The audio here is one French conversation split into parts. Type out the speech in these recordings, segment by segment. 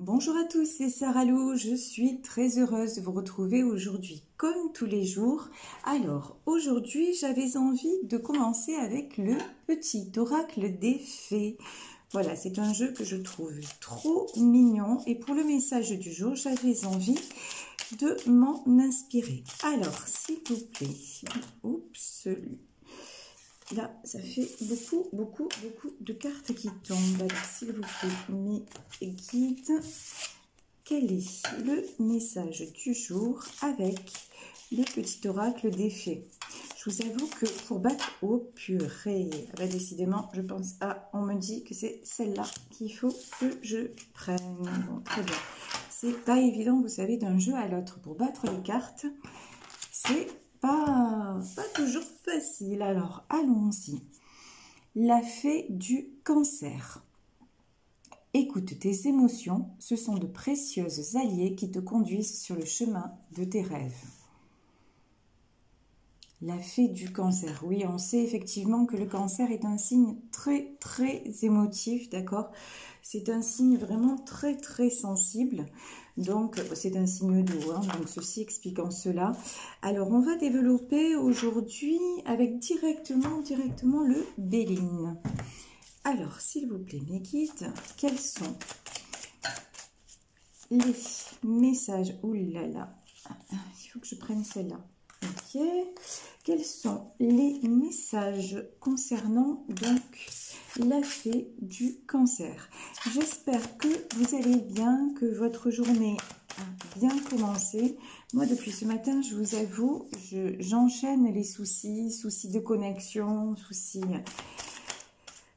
Bonjour à tous, c'est Sarah Lou, je suis très heureuse de vous retrouver aujourd'hui comme tous les jours. Alors aujourd'hui j'avais envie de commencer avec le petit oracle des fées. Voilà, c'est un jeu que je trouve trop mignon et pour le message du jour j'avais envie de m'en inspirer. Alors s'il vous plaît, oups, là, ça fait beaucoup de cartes qui tombent. Alors, s'il vous plaît, mes guides, quel est le message du jour avec le petit oracle des fées? Je vous avoue que pour battre au purée, décidément, je pense on me dit que c'est celle-là qu'il faut que je prenne. Bon, très bien. C'est pas évident, vous savez, d'un jeu à l'autre. Pour battre les cartes, c'est pas toujours facile. Alors, allons-y. La fée du cancer. Écoute tes émotions, ce sont de précieuses alliées qui te conduisent sur le chemin de tes rêves. La fée du cancer. Oui, on sait effectivement que le cancer est un signe très émotif, d'accord? C'est un signe vraiment très sensible. Donc, c'est un signe d'eau, hein, donc ceci expliquant cela. Alors, on va développer aujourd'hui avec directement le Béline. Alors, s'il vous plaît, mes guides, quels sont les messages? Ouh là là, il faut que je prenne celle-là. Ok. Quels sont les messages concernant donc la fée du cancer? J'espère que vous allez bien, que votre journée a bien commencé. Moi, depuis ce matin, je vous avoue, j'enchaîne les soucis de connexion, soucis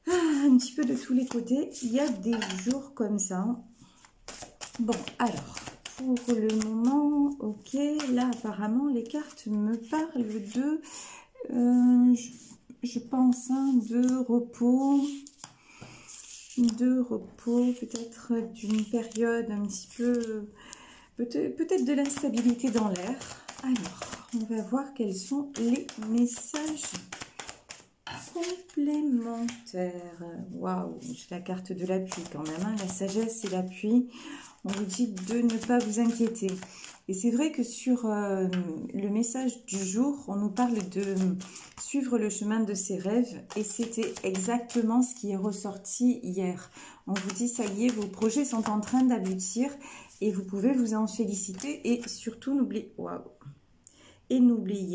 un petit peu de tous les côtés. Il y a des jours comme ça. Bon, alors, pour le moment, ok, là apparemment les cartes me parlent de, je pense, hein, de repos, peut-être d'une période un petit peu, peut-être de l'instabilité dans l'air. Alors, on va voir quels sont les messages complémentaires. Waouh, j'ai la carte de l'appui quand même, hein, la sagesse et l'appui. On vous dit de ne pas vous inquiéter. Et c'est vrai que sur le message du jour, on nous parle de suivre le chemin de ses rêves. Et c'était exactement ce qui est ressorti hier. On vous dit, ça y est, vos projets sont en train d'aboutir et vous pouvez vous en féliciter. Et surtout, n'oubliez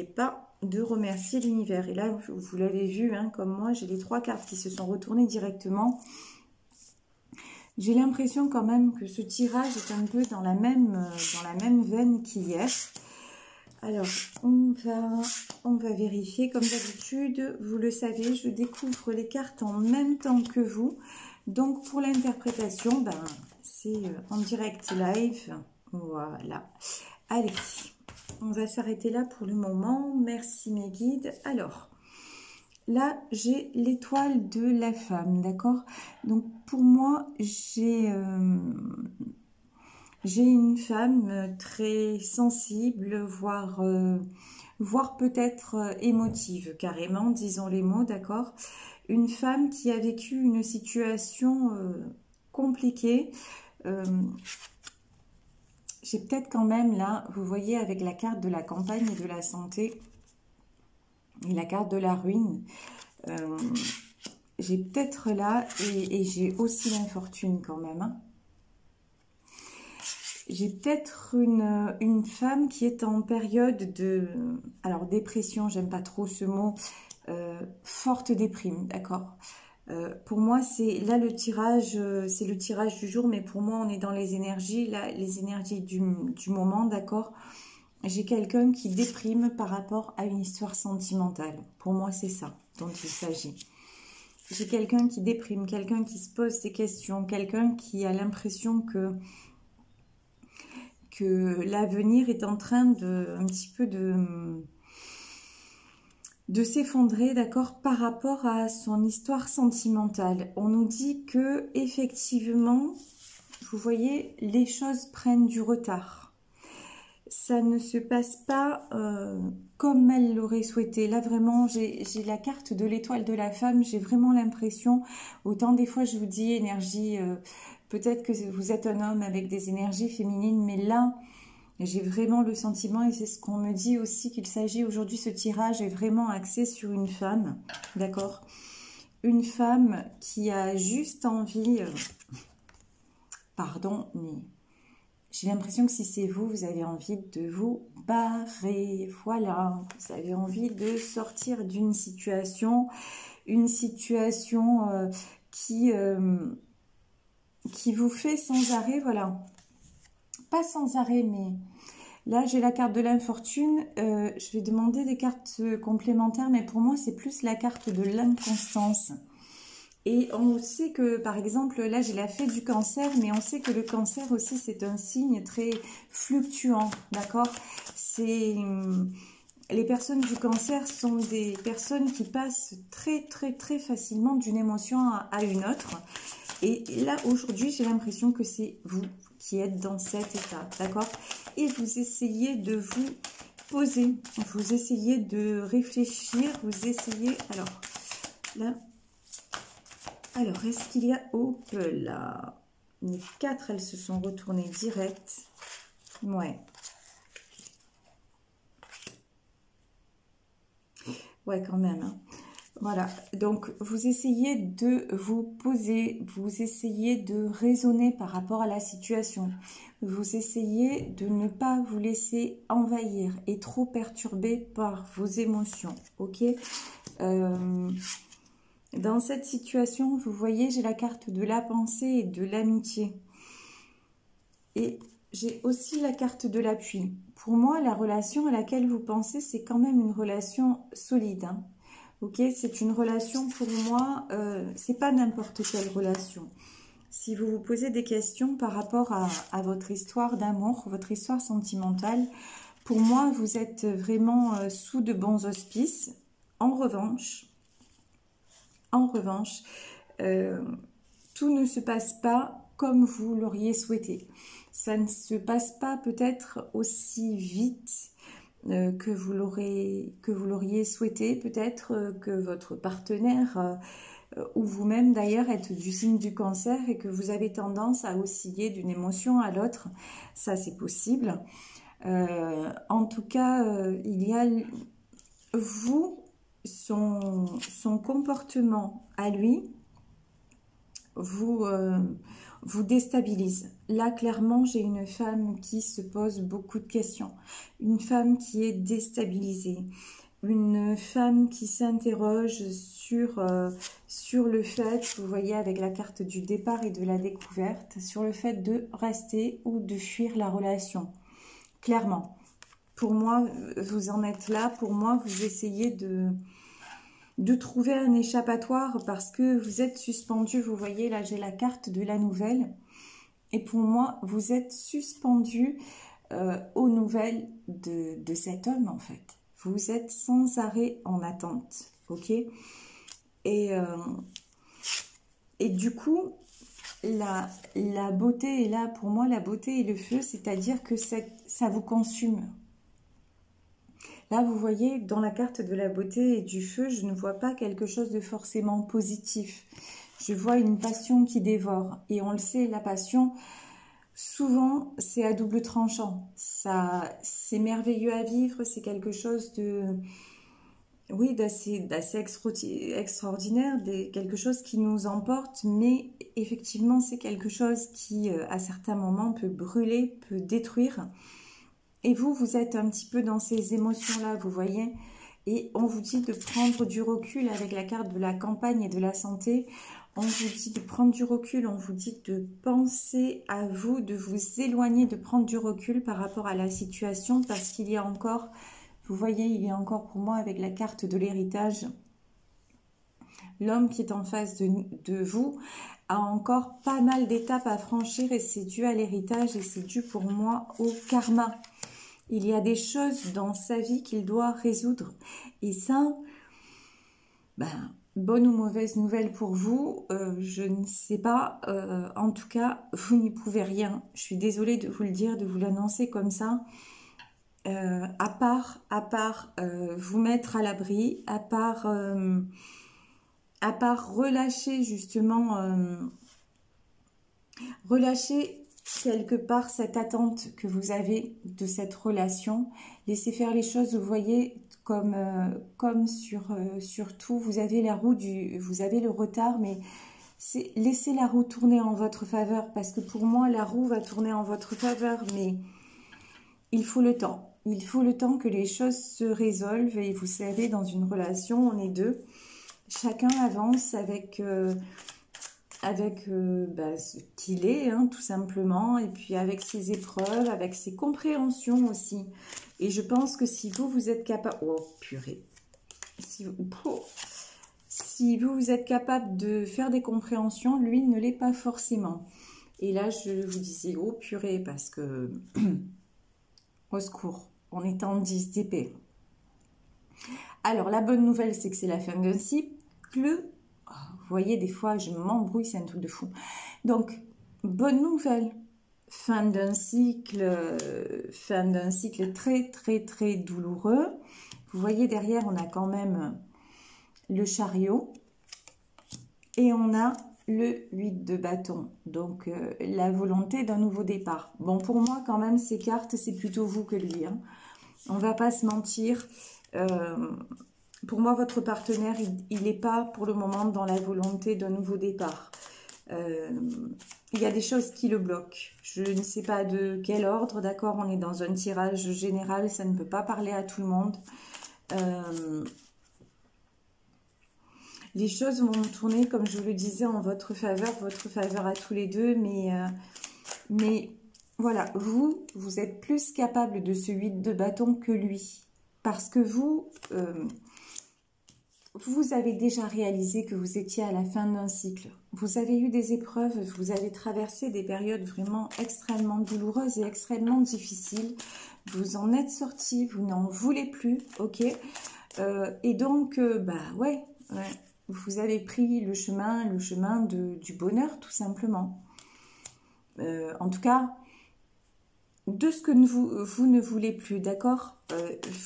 pas de remercier l'univers. Et là, vous l'avez vu, hein, comme moi, j'ai les 3 cartes qui se sont retournées directement. J'ai l'impression quand même que ce tirage est un peu dans la même veine qu'hier. Alors, on va vérifier. Comme d'habitude, vous le savez, je découvre les cartes en même temps que vous. Donc, pour l'interprétation, c'est en direct live. Voilà. Allez, on va s'arrêter là pour le moment. Merci mes guides. Alors, là, j'ai l'étoile de la femme, d'accord? Donc, pour moi, j'ai une femme très sensible, voire peut-être émotive, carrément, disons les mots, d'accord? Une femme qui a vécu une situation compliquée. J'ai peut-être quand même, là, vous voyez, avec la carte de la campagne et de la santé, et la carte de la ruine, j'ai peut-être là, et j'ai aussi l'infortune quand même, hein. J'ai peut-être une femme qui est en période de, alors dépression, j'aime pas trop ce mot, forte déprime, d'accord. Pour moi, c'est là le tirage, c'est le tirage du jour, mais pour moi, on est dans les énergies, là, les énergies du moment, d'accord. J'ai quelqu'un qui déprime par rapport à une histoire sentimentale. Pour moi, c'est ça dont il s'agit. J'ai quelqu'un qui déprime, quelqu'un qui se pose des questions, quelqu'un qui a l'impression que l'avenir est en train un petit peu de s'effondrer, d'accord, par rapport à son histoire sentimentale. On nous dit que effectivement, vous voyez, les choses prennent du retard. Ça ne se passe pas comme elle l'aurait souhaité. Là, vraiment, j'ai la carte de l'étoile de la femme. J'ai vraiment l'impression, autant des fois, je vous dis, énergie Peut-être que vous êtes un homme avec des énergies féminines, mais là, j'ai vraiment le sentiment, et c'est ce qu'on me dit aussi, qu'il s'agit aujourd'hui, ce tirage est vraiment axé sur une femme, d'accord? Une femme qui a juste envie, pardon, mais j'ai l'impression que si c'est vous, vous avez envie de vous barrer, voilà, vous avez envie de sortir d'une situation, une situation qui vous fait sans arrêt, voilà, pas sans arrêt, mais là j'ai la carte de l'infortune, je vais demander des cartes complémentaires, mais pour moi c'est plus la carte de l'inconstance. Et on sait que, par exemple, là j'ai la fée du cancer, mais on sait que le cancer aussi c'est un signe très fluctuant, d'accord? C'est les personnes du cancer sont des personnes qui passent très facilement d'une émotion à une autre. Et là aujourd'hui j'ai l'impression que c'est vous qui êtes dans cet état, d'accord? Et vous essayez de vous poser, vous essayez de réfléchir, vous essayez, alors là. Alors, est-ce qu'il y a... Oh là, les 4, elles se sont retournées direct. Ouais. Ouais, quand même. Hein. Voilà. Donc, vous essayez de vous poser. Vous essayez de raisonner par rapport à la situation. Vous essayez de ne pas vous laisser envahir et trop perturber par vos émotions. Ok. Dans cette situation, vous voyez, j'ai la carte de la pensée et de l'amitié. Et j'ai aussi la carte de l'appui. Pour moi, la relation à laquelle vous pensez, c'est quand même une relation solide. Hein. Ok, c'est une relation pour moi, c'est pas n'importe quelle relation. Si vous vous posez des questions par rapport à votre histoire d'amour, votre histoire sentimentale, pour moi, vous êtes vraiment sous de bons auspices. En revanche, tout ne se passe pas comme vous l'auriez souhaité. Ça ne se passe pas peut-être aussi vite que vous l'auriez souhaité. Peut-être que votre partenaire ou vous-même d'ailleurs êtes du signe du cancer et que vous avez tendance à osciller d'une émotion à l'autre. Ça, c'est possible. En tout cas, il y a vous... Son comportement à lui vous déstabilise. Là, clairement, j'ai une femme qui se pose beaucoup de questions. Une femme qui est déstabilisée. Une femme qui s'interroge sur le fait, vous voyez avec la carte du départ et de la découverte, sur le fait de rester ou de fuir la relation. Clairement. Pour moi, vous en êtes là. Pour moi, vous essayez de trouver un échappatoire parce que vous êtes suspendu. Vous voyez, là, j'ai la carte de la nouvelle. Et pour moi, vous êtes suspendu aux nouvelles de cet homme, en fait. Vous êtes sans arrêt en attente, ok? Et du coup, la beauté est là. Pour moi, la beauté est le feu, c'est-à-dire que ça vous consume. Là, vous voyez, dans la carte de la beauté et du feu, je ne vois pas quelque chose de forcément positif. Je vois une passion qui dévore. Et on le sait, la passion, souvent, c'est à double tranchant. C'est merveilleux à vivre, c'est quelque chose de... Oui, d'assez extraordinaire, quelque chose qui nous emporte, mais effectivement, c'est quelque chose qui, à certains moments, peut brûler, peut détruire. Et vous êtes un petit peu dans ces émotions-là, vous voyez. Et on vous dit de prendre du recul avec la carte de la campagne et de la santé. On vous dit de prendre du recul, on vous dit de penser à vous, de vous éloigner, de prendre du recul par rapport à la situation. Parce qu'il y a encore, vous voyez, il y a encore pour moi avec la carte de l'héritage, l'homme qui est en face de vous a encore pas mal d'étapes à franchir et c'est dû à l'héritage et c'est dû pour moi au karma. Il y a des choses dans sa vie qu'il doit résoudre. Et ça, bonne ou mauvaise nouvelle pour vous, je ne sais pas. En tout cas, vous n'y pouvez rien. Je suis désolée de vous le dire, de vous l'annoncer comme ça. À part vous mettre à l'abri, à part relâcher justement Relâchez quelque part cette attente que vous avez de cette relation. Laissez faire les choses, vous voyez, comme sur tout. Vous avez la roue vous avez le retard, mais laissez la roue tourner en votre faveur, parce que pour moi, la roue va tourner en votre faveur, mais il faut le temps. Il faut le temps que les choses se résolvent, et vous savez, dans une relation, on est deux. Chacun avance avec ce qu'il est, hein, tout simplement, et puis avec ses épreuves, avec ses compréhensions aussi. Et je pense que si vous êtes capable... Oh, purée. Si vous êtes capable de faire des compréhensions, lui ne l'est pas forcément. Et là, je vous disais, oh purée, parce que... au secours, on est en 10 d'épée. Alors, la bonne nouvelle, c'est que c'est la fin d'un cycle. Vous voyez, des fois, je m'embrouille, c'est un truc de fou. Donc, bonne nouvelle, fin d'un cycle très, très, très douloureux. Vous voyez, derrière, on a quand même le chariot et on a le 8 de bâton. Donc, la volonté d'un nouveau départ. Bon, pour moi, quand même, ces cartes, c'est plutôt vous que lui. Hein. On va pas se mentir. Pour moi, votre partenaire, il n'est pas pour le moment dans la volonté d'un nouveau départ. Il y a des choses qui le bloquent. Je ne sais pas de quel ordre, d'accord? On est dans un tirage général, ça ne peut pas parler à tout le monde. Les choses vont tourner, comme je le disais, en votre faveur à tous les deux, mais voilà, vous êtes plus capable de ce 8 de bâton que lui. Parce que vous avez déjà réalisé que vous étiez à la fin d'un cycle. Vous avez eu des épreuves, vous avez traversé des périodes vraiment extrêmement douloureuses et extrêmement difficiles. Vous en êtes sorti, vous n'en voulez plus, ok? Et donc, ouais, vous avez pris le chemin du bonheur, tout simplement. En tout cas, de ce que vous ne voulez plus, d'accord?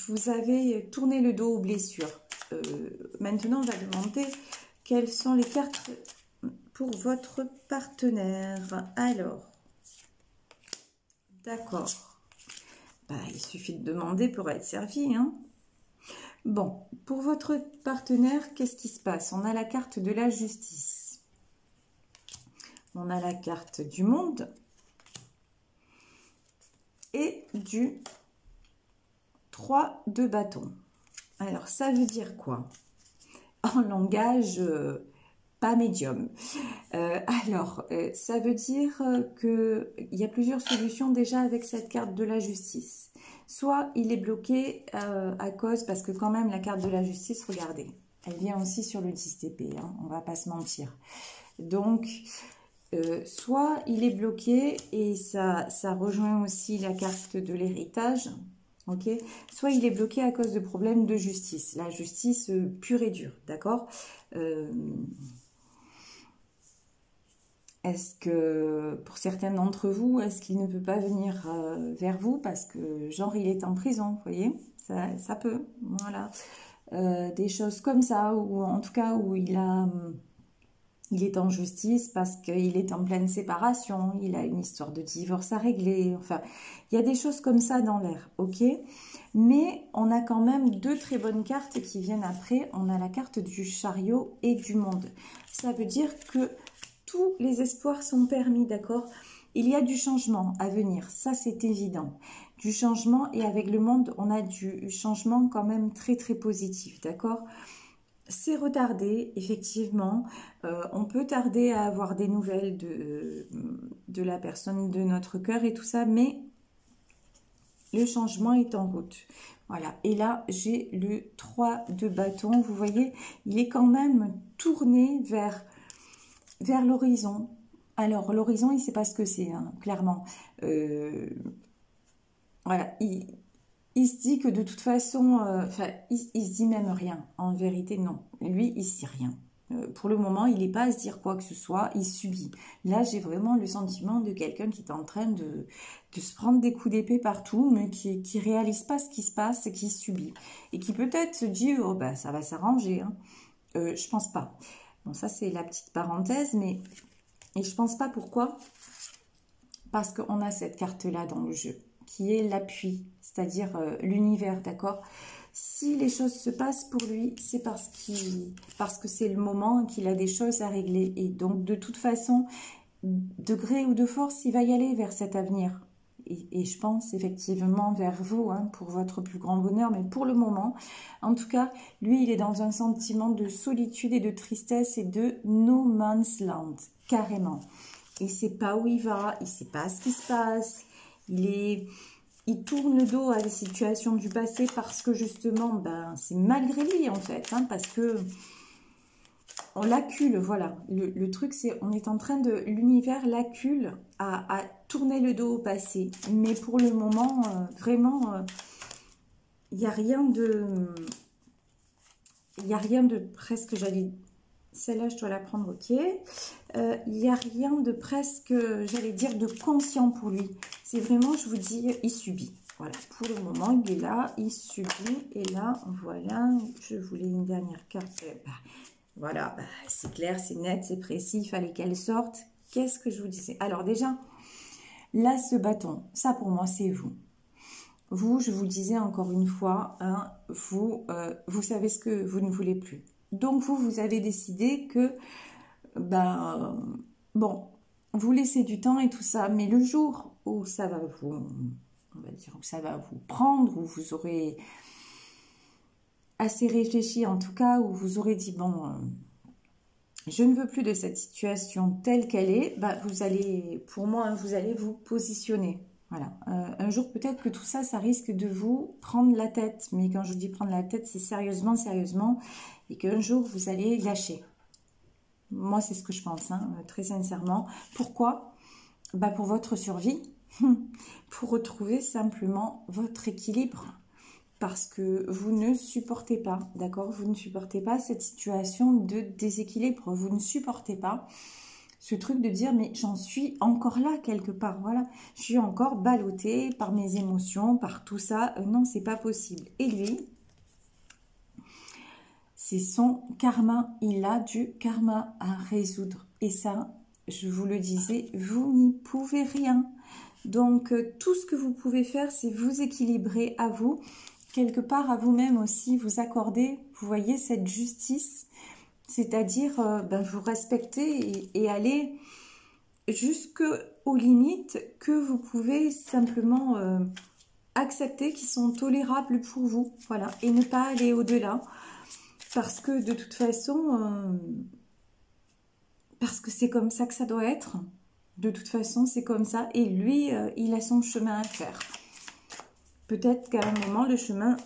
Vous avez tourné le dos aux blessures. Maintenant, on va demander quelles sont les cartes pour votre partenaire. Alors, d'accord. Il suffit de demander pour être servi. Hein. Bon, pour votre partenaire, qu'est-ce qui se passe? On a la carte de la justice. On a la carte du monde. Et du 3 de bâton. Alors, ça veut dire quoi? En langage pas médium. Ça veut dire qu'il y a plusieurs solutions déjà avec cette carte de la justice. Soit il est bloqué à cause, parce que quand même la carte de la justice, regardez, elle vient aussi sur le 10 d'épée, hein, on va pas se mentir. Donc, soit il est bloqué, et ça rejoint aussi la carte de l'héritage, ok. Soit il est bloqué à cause de problèmes de justice, la justice pure et dure, d'accord. Est-ce que, pour certains d'entre vous, est-ce qu'il ne peut pas venir vers vous parce que, genre, il est en prison, vous voyez, ça peut, voilà. Des choses comme ça, ou en tout cas où il est en justice parce qu'il est en pleine séparation, il a une histoire de divorce à régler, enfin, il y a des choses comme ça dans l'air, ok? Mais on a quand même deux très bonnes cartes qui viennent après. On a la carte du chariot et du monde. Ça veut dire que tous les espoirs sont permis, d'accord? Il y a du changement à venir, ça c'est évident. Du changement, et avec le monde, on a du changement quand même très très positif, d'accord? C'est retardé, effectivement. On peut tarder à avoir des nouvelles de la personne de notre cœur et tout ça, mais le changement est en route. Voilà, et là, j'ai le 3 de bâton. Vous voyez, il est quand même tourné vers l'horizon. Alors, l'horizon, il ne sait pas ce que c'est, hein, clairement. Voilà, il se dit que de toute façon, il se dit même rien. En vérité, non. Lui, il ne se dit rien. Pour le moment, il n'est pas à se dire quoi que ce soit, il subit. Là, j'ai vraiment le sentiment de quelqu'un qui est en train de se prendre des coups d'épée partout, mais qui ne réalise pas ce qui se passe et qui subit. Et qui peut-être se dit, oh, ça va s'arranger. Hein. Je pense pas. Bon, ça, c'est la petite parenthèse, mais Et je pense pas pourquoi. Parce qu'on a cette carte-là dans le jeu, qui est l'appui, c'est-à-dire l'univers, d'accord? Si les choses se passent pour lui, c'est parce que c'est le moment qu'il a des choses à régler. Et donc, de toute façon, de gré ou de force, il va y aller vers cet avenir. Et je pense effectivement vers vous, hein, pour votre plus grand bonheur. Mais pour le moment, en tout cas, lui, il est dans un sentiment de solitude et de tristesse et de no man's land, carrément. Il ne sait pas où il va, il ne sait pas ce qui se passe. Il tourne le dos à des situations du passé parce que justement, ben, c'est malgré lui en fait, hein, parce que on l'accule, voilà. Le truc, c'est on est en train de... L'univers l'accule à tourner le dos au passé. Mais pour le moment, vraiment, il n'y a rien de... Il n'y a rien de presque, j'allais... Celle-là, je dois la prendre, ok. Il n'y a rien de presque, j'allais dire, de conscient pour lui. C'est vraiment, je vous dis, il subit. Voilà, pour le moment, il est là, il subit. Et là, voilà, je voulais une dernière carte. Voilà, bah, c'est clair, c'est net, c'est précis, il fallait qu'elle sorte. Qu'est-ce que je vous disais? Alors déjà, là, ce bâton, ça pour moi, c'est vous. Vous, je vous le disais encore une fois, hein, vous savez ce que vous ne voulez plus. Donc, vous avez décidé que, ben, bon, vous laissez du temps et tout ça, mais le jour où ça va vous, on va dire, où ça va vous prendre, où vous aurez assez réfléchi, en tout cas, où vous aurez dit, bon, je ne veux plus de cette situation telle qu'elle est, bah, vous allez, pour moi, vous allez vous positionner. Voilà. Un jour, peut-être que tout ça, ça risque de vous prendre la tête. Mais quand je dis prendre la tête, c'est sérieusement, sérieusement. Et qu'un jour, vous allez lâcher. Moi, c'est ce que je pense, hein, très sincèrement. Pourquoi? Bah, pour votre survie. Pour retrouver simplement votre équilibre. Parce que vous ne supportez pas, d'accord? Vous ne supportez pas cette situation de déséquilibre. Vous ne supportez pas ce truc de dire, mais j'en suis encore là quelque part, voilà. Je suis encore ballottée par mes émotions, par tout ça. Non, c'est pas possible. Et lui, c'est son karma. Il a du karma à résoudre. Et ça, je vous le disais, vous n'y pouvez rien. Donc, tout ce que vous pouvez faire, c'est vous équilibrer à vous, quelque part à vous-même aussi, vous accorder, vous voyez, cette justice, c'est-à-dire ben, vous respecter et aller jusqu'aux limites que vous pouvez simplement accepter, qui sont tolérables pour vous, voilà, et ne pas aller au-delà, parce que de toute façon, parce que c'est comme ça que ça doit être, de toute façon c'est comme ça, et lui, il a son chemin à faire. Peut-être qu'à un moment, le chemin...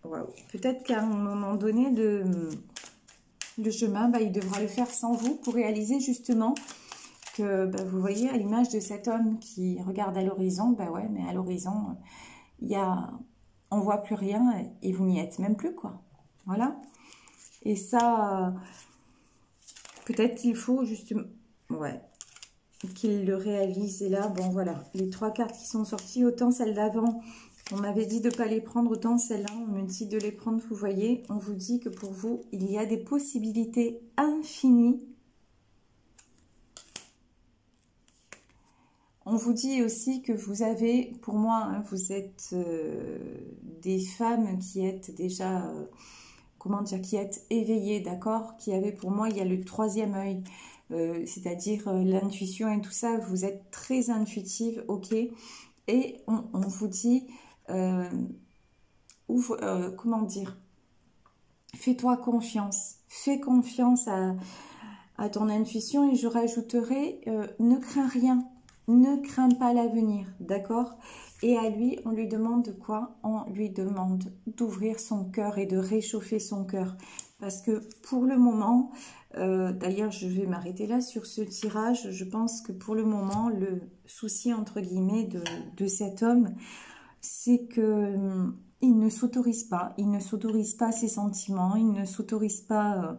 Waouh. Peut-être qu'à un moment donné, le chemin, bah, il devra le faire sans vous pour réaliser justement que, bah, vous voyez, à l'image de cet homme qui regarde à l'horizon, bah ouais, mais à l'horizon, il y a... on voit plus rien et vous n'y êtes même plus, quoi. Voilà. Et ça, peut-être qu'il faut justement... Ouais. Qu'il le réalise. Et là, bon, voilà. Les 3 cartes qui sont sorties, autant celles d'avant... On m'avait dit de ne pas les prendre, autant celles-là, on me dit de les prendre, vous voyez. On vous dit que pour vous, il y a des possibilités infinies. On vous dit aussi que vous avez, pour moi, hein, vous êtes des femmes qui êtes déjà, comment dire, qui êtes éveillées, d'accord? Qui avez, pour moi, il y a le 3e œil, c'est-à-dire l'intuition et tout ça. Vous êtes très intuitive, ok? Et on vous dit... comment dire, fais-toi confiance, fais confiance à ton intuition, et je rajouterai, ne crains rien, ne crains pas l'avenir, d'accord? Et à lui, on lui demande quoi? On lui demande d'ouvrir son cœur et de réchauffer son cœur, parce que pour le moment, d'ailleurs je vais m'arrêter là sur ce tirage, je pense que pour le moment, le souci entre guillemets de cet homme, c'est que il ne s'autorise pas ses sentiments, il ne s'autorise pas,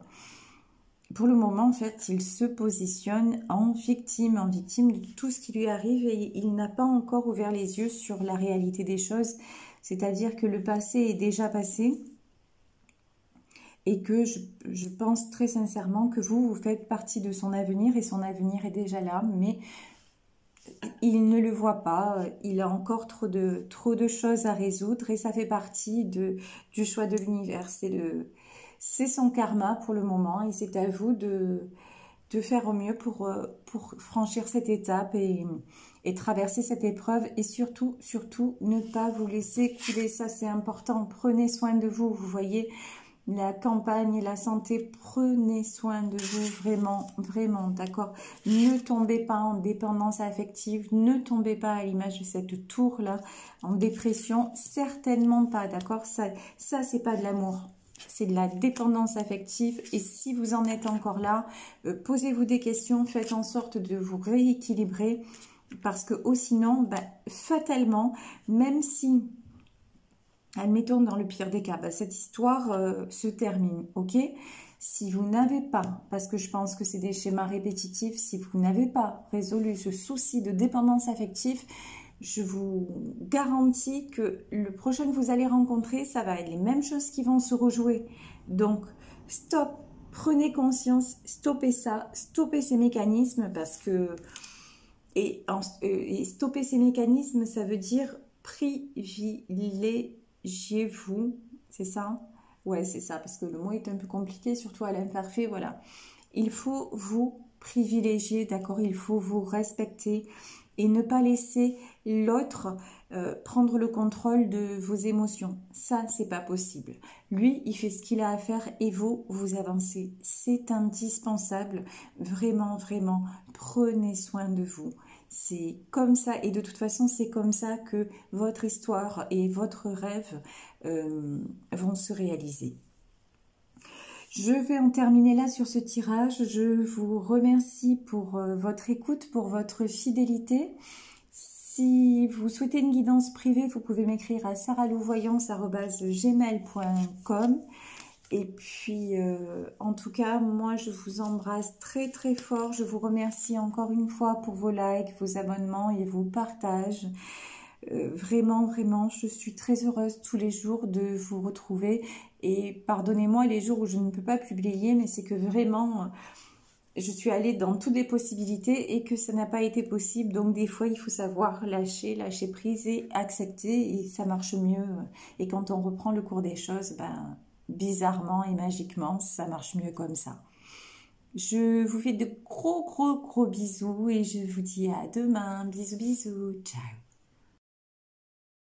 pour le moment en fait, il se positionne en victime de tout ce qui lui arrive, et il n'a pas encore ouvert les yeux sur la réalité des choses, c'est-à-dire que le passé est déjà passé, et que je pense très sincèrement que vous faites partie de son avenir et son avenir est déjà là, mais il ne le voit pas, il a encore trop de choses à résoudre et ça fait partie du choix de l'univers. C'est son karma pour le moment et c'est à vous de faire au mieux pour franchir cette étape et traverser cette épreuve et surtout, surtout, ne pas vous laisser couler. Ça, c'est important. Prenez soin de vous. Vous voyez, la campagne et la santé, prenez soin de vous vraiment, vraiment, d'accord? Ne tombez pas en dépendance affective, ne tombez pas à l'image de cette tour-là, en dépression, certainement pas, d'accord? Ça c'est pas de l'amour. C'est de la dépendance affective et si vous en êtes encore là, posez-vous des questions, faites en sorte de vous rééquilibrer parce que sinon, bah, fatalement, même si, admettons dans le pire des cas, bah, cette histoire se termine, ok? Si vous n'avez pas, parce que je pense que c'est des schémas répétitifs, si vous n'avez pas résolu ce souci de dépendance affective, je vous garantis que le prochain que vous allez rencontrer, ça va être les mêmes choses qui vont se rejouer. Donc, stop, prenez conscience, stoppez ça, stoppez ces mécanismes parce que... Et stopper ces mécanismes, ça veut dire privilégiez-vous, c'est ça? Ouais, c'est ça, parce que le mot est un peu compliqué, surtout à l'imparfait, voilà. Il faut vous privilégier, d'accord? Il faut vous respecter et ne pas laisser l'autre prendre le contrôle de vos émotions. Ça, c'est pas possible. Lui, il fait ce qu'il a à faire et vous, vous avancez. C'est indispensable. Vraiment, vraiment, prenez soin de vous. C'est comme ça et de toute façon, c'est comme ça que votre histoire et votre rêve vont se réaliser. Je vais en terminer là sur ce tirage. Je vous remercie pour votre écoute, pour votre fidélité. Si vous souhaitez une guidance privée, vous pouvez m'écrire à saralouvoyance@gmail.com. Et puis, en tout cas, moi, je vous embrasse très, très fort. Je vous remercie encore une fois pour vos likes, vos abonnements et vos partages. Vraiment, vraiment, je suis très heureuse tous les jours de vous retrouver. Et pardonnez-moi les jours où je ne peux pas publier, mais c'est que vraiment, je suis allée dans toutes les possibilités et que ça n'a pas été possible. Donc, des fois, il faut savoir lâcher prise et accepter et ça marche mieux. Et quand on reprend le cours des choses, ben, bizarrement et magiquement, ça marche mieux comme ça. Je vous fais de gros, gros, gros bisous et je vous dis à demain. Bisous, bisous. Ciao.